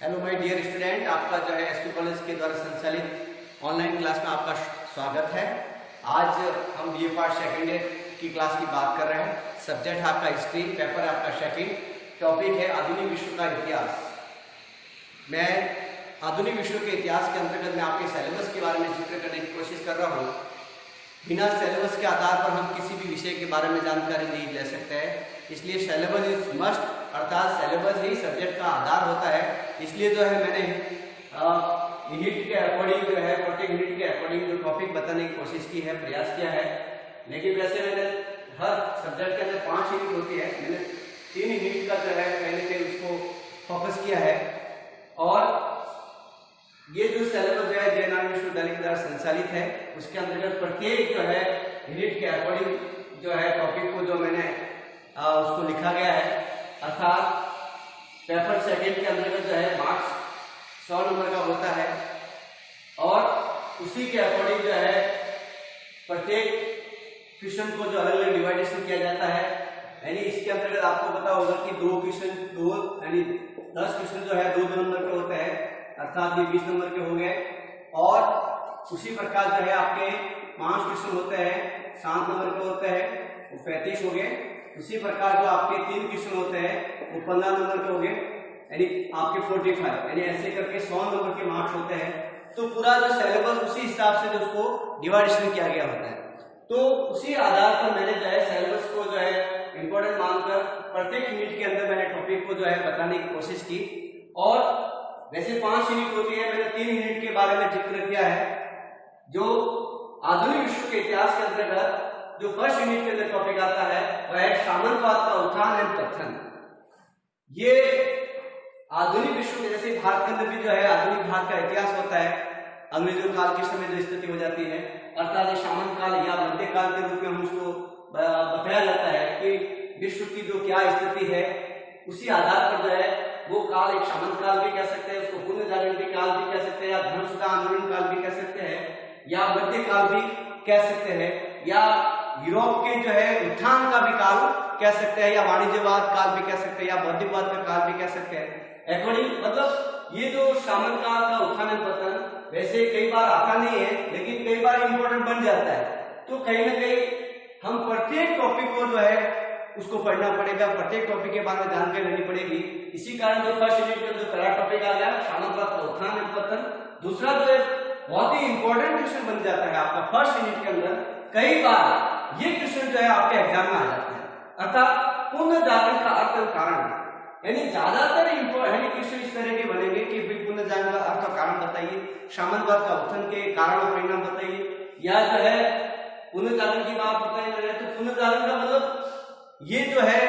Hello my dear student, आपका जो है एसपी कॉलेज के द्वारा संचालित ऑनलाइन क्लास में आपका स्वागत है। आज हम बीए पार्ट सेकेंड ईयर की क्लास की बात कर रहे हैं। सब्जेक्ट आपका हिस्ट्री, पेपर आपका सेकेंड, टॉपिक है आधुनिक विश्व का इतिहास। मैं आधुनिक विश्व के इतिहास के अंतर्गत मैं आपके सिलेबस के बारे में जिक्र करने की कोशिश कर रहा हूँ। बिना सिलेबस के आधार पर हम किसी भी विषय के बारे में जानकारी नहीं ले सकते हैं, इसलिए सिलेबस इज मस्ट, अर्थात सिलेबस ही सब्जेक्ट का आधार होता है। इसलिए जो है मैंने यूनिट के अकॉर्डिंग जो है प्रत्येक यूनिट के अकॉर्डिंग जो टॉपिक बताने की कोशिश की है, प्रयास किया है। लेकिन वैसे मैंने हर सब्जेक्ट के अंदर 5 यूनिट होती है, मैंने 3 यूनिट का जो है पहले से उसको फोकस किया है। और ये जो सिलेबस जो है जयनारायण विश्वविद्यालय के द्वारा संचालित है, उसके अंतर्गत प्रत्येक जो है यूनिट के अकॉर्डिंग जो है टॉपिक को जो मैंने उसको लिखा गया है। अर्थात पेपर सेकेंड के अंतर्गत जो है मार्क्स 100 नंबर का होता है और उसी के अकॉर्डिंग जो है प्रत्येक क्वेश्चन को जो अलग अलग डिवाइडेशन किया जाता है। यानी इसके अंतर्गत आपको पता होगा कि 2 क्वेश्चन 2 यानी 10 क्वेश्चन जो है 2 नंबर के होते हैं, अर्थात ये 20 नंबर के हो गए। और उसी प्रकार जो है आपके 5 क्वेश्चन होते हैं 7 नंबर के होते हैं, वो 35 हो गए। उसी प्रकार जो आपके 3 क्वेश्चन होते हैं वो 15 नंबर के हो गए, यानी आपके 45, यानी ऐसे करके 100 नंबर के मार्क्स होते हैं। तो पूरा जो सिलेबस उसी हिसाब से जो उसको डिवाइडेशन किया गया होता है। तो उसी आधार पर मैंने जो है सिलेबस को जो है इंपॉर्टेंट मानकर प्रत्येक यूनिट के अंदर मैंने टॉपिक को जो है बताने की कोशिश की। और वैसे 5 यूनिट होती है, मैंने 3 यूनिट के बारे में जिक्र किया है। जो आधुनिक विश्व के इतिहास के अंतर्गत जो फर्स्ट यूनिट के अंदर टॉपिक आता है वह है सामंतवाद का उत्थान एवं पतन। ये आधुनिक विश्व के जैसे भारत के अंदर भी जो है आधुनिक भारत का इतिहास होता है, अंग्रेजों काल के समय जो स्थिति हो जाती है, अर्थात ये सामंत काल या मध्य काल के रूप में हम उसको बताया जाता है कि विश्व की जो क्या स्थिति है, उसी आधार पर जो है वो काल एक सामंत काल भी कह सकते हैं, उसको पुण्य जागरण के काल भी कह सकते हैं, या धर्मसुधा आंदोलन काल भी कह सकते हैं, या मध्य काल भी कह सकते हैं, या यूरोप के जो है उत्थान का भी काल कह सकते हैं, या वाणिज्यवाद काल भी कह सकते हैं, या बौद्धिकवाद का काल भी कह सकते हैं। अकॉर्डिंग मतलब ये जो सामंत काल का उत्थान एवं पतन वैसे कई बार आता नहीं है, लेकिन कई बार इंपॉर्टेंट बन जाता है। तो कहीं ना कहीं हम प्रत्येक टॉपिक को जो है उसको पढ़ना पड़ेगा, प्रत्येक टॉपिक के बारे में जानकारी लेनी पड़ेगी। इसी कारण जो फर्स्ट यूनिट में जो पहला टॉपिक आ गया सामंतवाद का उत्थान एवं पतन, दूसरा जो है बहुत ही इंपॉर्टेंट क्वेश्चन बन जाता है आपका फर्स्ट यूनिट के अंदर। कई बार ये क्वेश्चन जो है आपके एग्जाम में आ जाता है, अर्थात पुनर्जागरण का अर्थ और कारण। यानी ज्यादातर इंपॉर्टेंट क्वेश्चन इस तरह के बनेंगे कि पुनर्जागरण का अर्थ और कारण बताइए, सामंतवाद का उत्थान के कारण और परिणाम बताइए, या जो है पुनर्जागरण की बात बताइए। तो पुनर्जागरण का मतलब ये जो है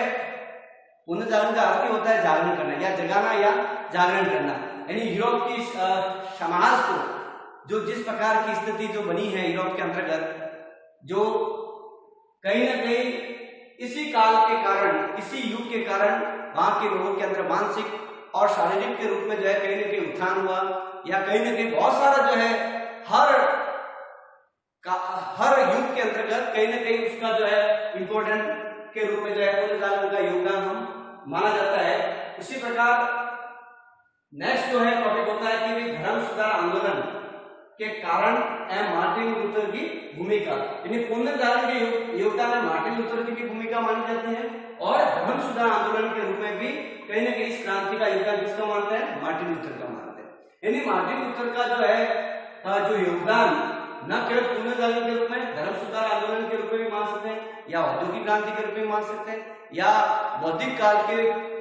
पुनर्जागरण का अर्थ होता है जागरण करना, या जगाना या जागरण करना। यानी यूरोप की समाज को जो जिस प्रकार की स्थिति जो बनी है यूरोप के अंतर्गत, जो कहीं ना कहीं इसी काल के कारण, इसी युग के कारण वहां के लोगों के अंदर मानसिक और शारीरिक के रूप में जो है कहीं ना कहीं उत्थान हुआ, या कहीं ना कहीं बहुत सारा जो है हर युग के अंतर्गत कहीं ना कहीं उसका जो है इंपॉर्टेंट के रूप में जो है पुनर्जागरण का योगदान हम माना जाता है। उसी प्रकार नेक्स्ट जो है टॉपिक होता है कि धर्म सुधार आंदोलन के कारण एवं मार्टिन लूथर की भूमिका। यानी पुनर्जागरण के योगदान में मार्टिन लूथर की भी भूमिका मानी जाती है, और धर्म सुधार आंदोलन के रूप में भी कहीं ना कहीं इस क्रांति का योगदान किसका मानते हैं, मार्टिन लूथर का मानते हैं। यानी मार्टिन लूथर का जो है जो योगदान न केवल पुनर्जागरण के रूप में, धर्म सुधार आंदोलन के रूप में भी मान सकते हैं, या औद्योगिक क्रांति के रूप में मान सकते हैं, या बौद्धिक काल के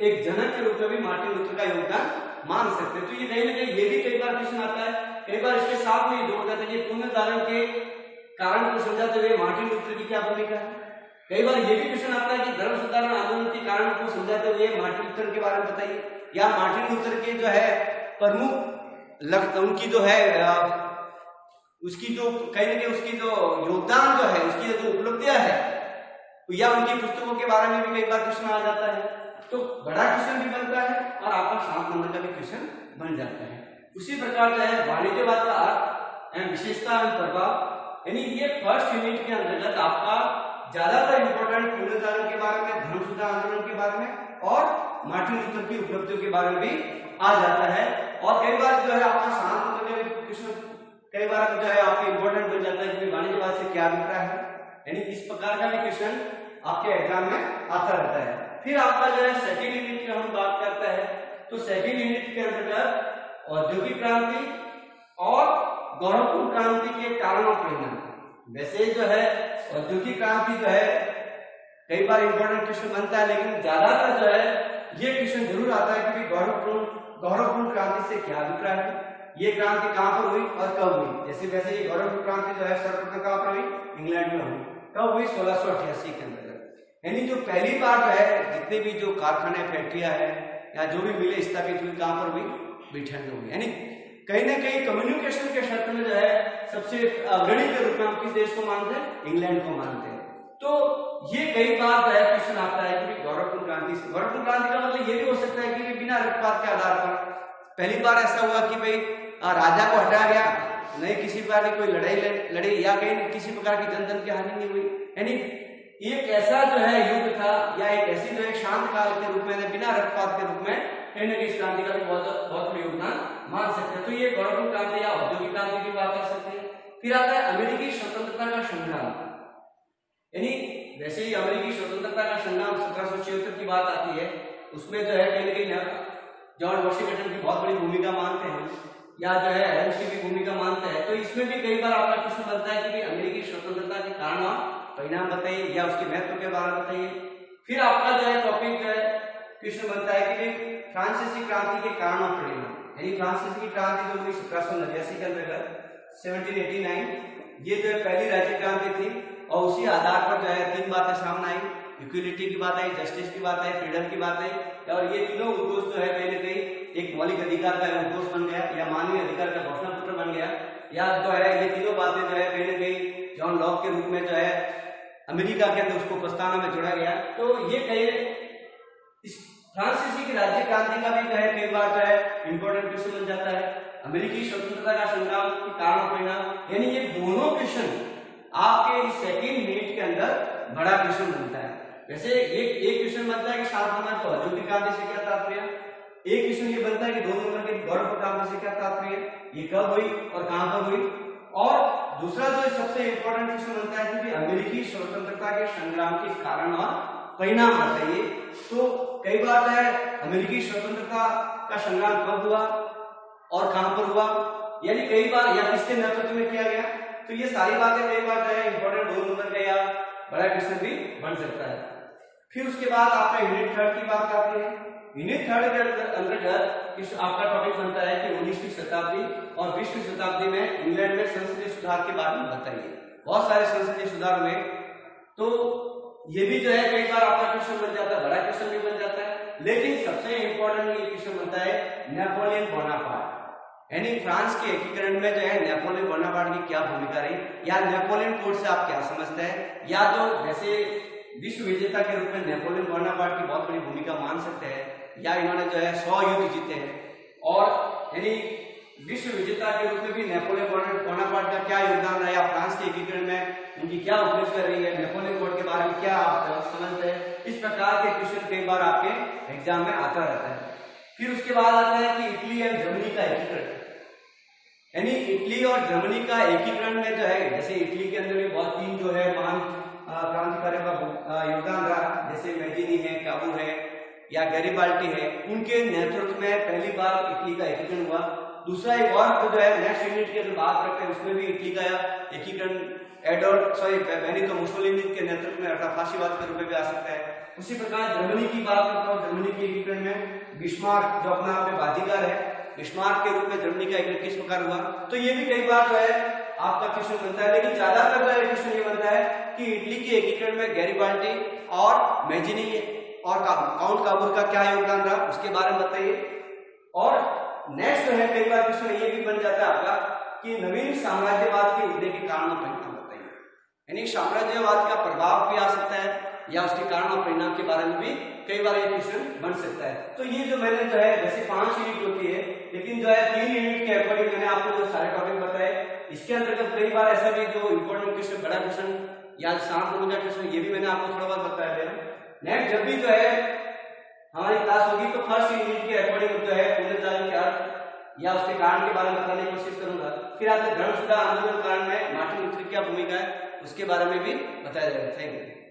एक जनक के रूप में भी मार्टिन लूथर का योगदान मान सकते हैं। तो ये कहीं ना कहीं ये भी कई बार क्वेश्चन आता है, कई बार इसके साथ में जोड़ देते हैं पुनर्जागरण के कारण को समझाते हुए मार्टिन लूथर की क्या भूमिका है। कई बार ये भी क्वेश्चन आता है कि धर्म सुधार आंदोलन के कारण को समझाते हुए मार्टिन लूथर के बारे में बताइए, या मार्टिन लूथर के जो है प्रमुख उनकी जो है उसकी जो कहीं ना कहीं उसकी जो योगदान जो है, उसकी जो उपलब्धियां है, या उनकी पुस्तकों के बारे में भी कई बार क्वेश्चन आ जाता है। तो बड़ा क्वेश्चन भी बनता है और आपका 7 नंबर का भी क्वेश्चन बन जाता है। उसी प्रकार जो है वाणिज्यवाद का अर्थ एवं विशेषता एवं प्रभाव, यानी ये फर्स्ट यूनिट के अंतर्गत आपका ज्यादातर इंपॉर्टेंट पुनर्जागरण के बारे में, धर्म सुधार आंदोलन के बारे में और मार्टिन लूथर की उपलब्धियों के बारे में भी आ जाता है। और कई बार जो है आपका शांत क्वेश्चन कई बार जो है आपके इंपॉर्टेंट बन जाता है कि वाणिज्यवाद से क्या अभिप्राय है, यानी इस प्रकार का भी क्वेश्चन आपके एग्जाम में आता रहता है। फिर आपका जो है सेकेंड यूनिट की हम बात करते हैं, तो सेकेंड यूनिट के अंतर्गत औद्योगिक क्रांति और गौरवपूर्ण क्रांति के कारण और परिणाम। वैसे जो है औद्योगिक क्रांति जो है कई बार इंपॉर्टेंट क्वेश्चन बनता है, लेकिन ज्यादातर जो है ये क्वेश्चन जरूर आता है कि गौरवपूर्ण क्रांति से क्या अभिप्राय है, ये क्रांति कहां पर हुई और कब हुई। जैसे वैसे ये गौरवपूर्ण क्रांति जो है सर्वप्रथम कहां पर हुई, इंग्लैंड में हुई। कब हुई, 1688 के अंदर। यानी जो पहली बार जो है जितने भी जो कारखाने फैक्ट्रियां है या जो भी मिले स्थापित हुई कहां पर हुई, ब्रिटेन में हुई। यानी कहीं ना कहीं कम्युनिकेशन के क्षेत्र में जो है सबसे अग्रणी के रूप में हम किस देश को मानते हैं, इंग्लैंड को मानते हैं। तो ये कई बार जो है क्वेश्चन आता है कि गौरवपूर्ण क्रांति से, गौरवपूर्ण क्रांति का मतलब ये भी हो सकता है कि बिना रक्तपात के आधार पर पहली बार ऐसा हुआ कि भाई राजा को हटाया गया, नहीं किसी प्रकार की कोई लड़ाई लड़ी या कहीं किसी प्रकार की जन की हानि नहीं हुई। यानी एक ऐसा जो है युद्ध था या एक ऐसी जो है शांत काल के रूप में बिना रक्तपात के रूप में कहीं ना कहीं इस क्रांति का भी बहुत योगदान मान सकते हैं। तो ये गौरवपूर्ण क्रांति या औद्योगिक क्रांति की बात कर सकते हैं। फिर आता है अमेरिकी स्वतंत्रता का संग्राम, यानी वैसे ही अमेरिकी स्वतंत्रता का संग्राम 1776 की बात आती है, उसमें जो है कहीं ना कहीं जॉर्ज वॉशिंगटन की बहुत बड़ी भूमिका मानते हैं या जो है एडम्स की भी भूमिका मानते हैं। तो इसमें भी कई बार आपका क्वेश्चन बनता है कि अमेरिकी स्वतंत्रता के कारण और परिणाम बताइए या उसके महत्व के बारे में बताइए। फिर आपका जो है टॉपिक जो है क्वेश्चन बनता है कि फ्रांसीसी क्रांति के कारण और परिणाम, यानी फ्रांसीसी की क्रांति जो हुई 1789 के अंतर्गत 1789, ये जो है पहली राज्य क्रांति थी और उसी आधार पर जो है तीन बातें सामने आई, इक्वलिटी की बात आई, जस्टिस की बात आई, फ्रीडम की बात आई। और ये तीनों उद्घोष जो है कहीं ना कहीं एक मौलिक अधिकार का उद्घोष बन गया या मानवीय अधिकार का घोषणा पत्र बन गया, या जो है ये तीनों बातें जो है कहीं ना कहीं जॉन लॉक के रूप में जो है अमेरिका के अंदर उसको प्रस्तावना में जोड़ा गया। तो ये कई इस फ्रांसीसी की राज्य क्रांति का भी जो है कई बार जो है इंपॉर्टेंट क्वेश्चन बन जाता है। अमेरिकी स्वतंत्रता का संग्राम के कारण परिणाम, यानी ये दोनों क्वेश्चन आपके इस सेकेंड यूनिट के अंदर बड़ा क्वेश्चन बनता है। वैसे एक क्वेश्चन बनता है कि सात नंबर को औद्योगिक क्रांति से क्या तात्पर्य, एक क्वेश्चन ये बनता है कि 2 नंबर के गौरवपूर्ण क्रांति से क्या तात्पर्य, ये कब हुई और कहां पर हुई। और दूसरा जो सबसे इंपॉर्टेंट क्वेश्चन बनता है कि अमेरिकी स्वतंत्रता के संग्राम के कारण और परिणाम बताइए। तो कई बार जो है अमेरिकी स्वतंत्रता का संग्राम कब हुआ और कहां पर हुआ, यानी कई बार या किसके नेतृत्व में किया गया। तो ये सारी बातें कई बार जो है इंपॉर्टेंट 2 नंबर का या बड़ा क्वेश्चन भी बन सकता है। फिर उसके बाद आपका यूनिट 3 की बात आती है। यूनिट 3 के अंतर्गत आपका टॉपिक बनता है कि 19वीं शताब्दी और 20वीं शताब्दी में इंग्लैंड में संसदीय सुधार के बारे में बताइए। बहुत सारे संसदीय सुधार हुए, तो ये भी जो है कई बार आपका क्वेश्चन बन जाता है, बड़ा क्वेश्चन भी बन जाता है। लेकिन सबसे इंपॉर्टेंट ये क्वेश्चन बनता है नेपोलियन बोनापार्ट, यानी फ्रांस के एकीकरण में जो है नेपोलियन बोनापार्ट की क्या भूमिका रही, या नेपोलियन कोड से आप क्या समझते हैं, या जो वैसे विश्व विजेता के रूप में नेपोलियन बोनापार्ट की बहुत बड़ी भूमिका मान सकते हैं, या इन्होंने जो है 100 युद्ध जीते हैं। और यानी विश्व विजेता के रूप में भी नेपोलियन बोनापार्ट का क्या योगदान रहा, या फ्रांस के एकीकरण में उनकी क्या उपलब्धि कर रही है, नेपोलियन कोड के बारे में क्या आप समझते हैं। इस प्रकार के क्वेश्चन कई बार आपके एग्जाम में आता रहता है। फिर उसके बाद आता है कि इटली और जर्मनी का एकीकरण, यानी इटली और जर्मनी का एकीकरण में जो है जैसे इटली के अंदर भी बहुत तीन जो है महान क्रांतिकारियों का योगदान रहा, जैसे मैजिनी है, काबू है या गैरिबाल्डी है, उनके नेतृत्व में पहली बार इटली का एकीकरण हुआ। दूसरा एक और जो है नेक्स्ट यूनिट की अगर बात करते हैं उसमें भी इटली का एकीकरण बेनितो मुसोलिनी के नेतृत्व में फाशीवाद के रूप में भी आ सकता है। उसी प्रकार जर्मनी की बात करता हूँ, जर्मनी के एकीकरण में बिस्मार्क जो अपना आप में बाजीगर है, बिस्मार्क के रूप में जर्मनी का एकीकरण किस प्रकार हुआ। तो ये भी कई बार जो है आपका क्वेश्चन बनता है, लेकिन ज्यादातर जो क्वेश्चन ये बनता है कि इटली के एकीकरण में गैरिबाल्डी और मैजिनी और काउंट काबूल का क्या योगदान रहा, उसके बारे में बताइए। और नेक्स्ट जो है कई बार क्वेश्चन ये भी बन जाता है आपका कि नवीन साम्राज्यवाद के उदय के कारण और परिणाम बताइए, यानी साम्राज्यवाद का प्रभाव भी आ सकता है या उसके कारण और परिणाम के बारे में भी कई बार ये क्वेश्चन बन सकता है। तो ये जो मैंने जो है जैसे 5 यूनिट होती है, लेकिन जो है 3 यूनिट के अकॉर्डिंग मैंने आपको जो सारे टॉपिक बताए, इसके अंतर्गत कई बार ऐसा भी जो इंपॉर्टेंट क्वेश्चन, बड़ा क्वेश्चन या 7 नंबर का क्वेश्चन, ये भी मैंने आपको थोड़ा बहुत बताया है। नेक्स्ट जब भी जो है हमारी क्लास होगी तो फर्स्ट यूनिट के अकॉर्डिंग जो है पुनर्जागरण क्या या उसके कारण के बारे में बताने की कोशिश करूंगा। फिर आपके धर्म सुधार आंदोलन कांड में मार्टिन लूथर की क्या भूमिका है उसके बारे में भी बताया जाएगा। Thank you.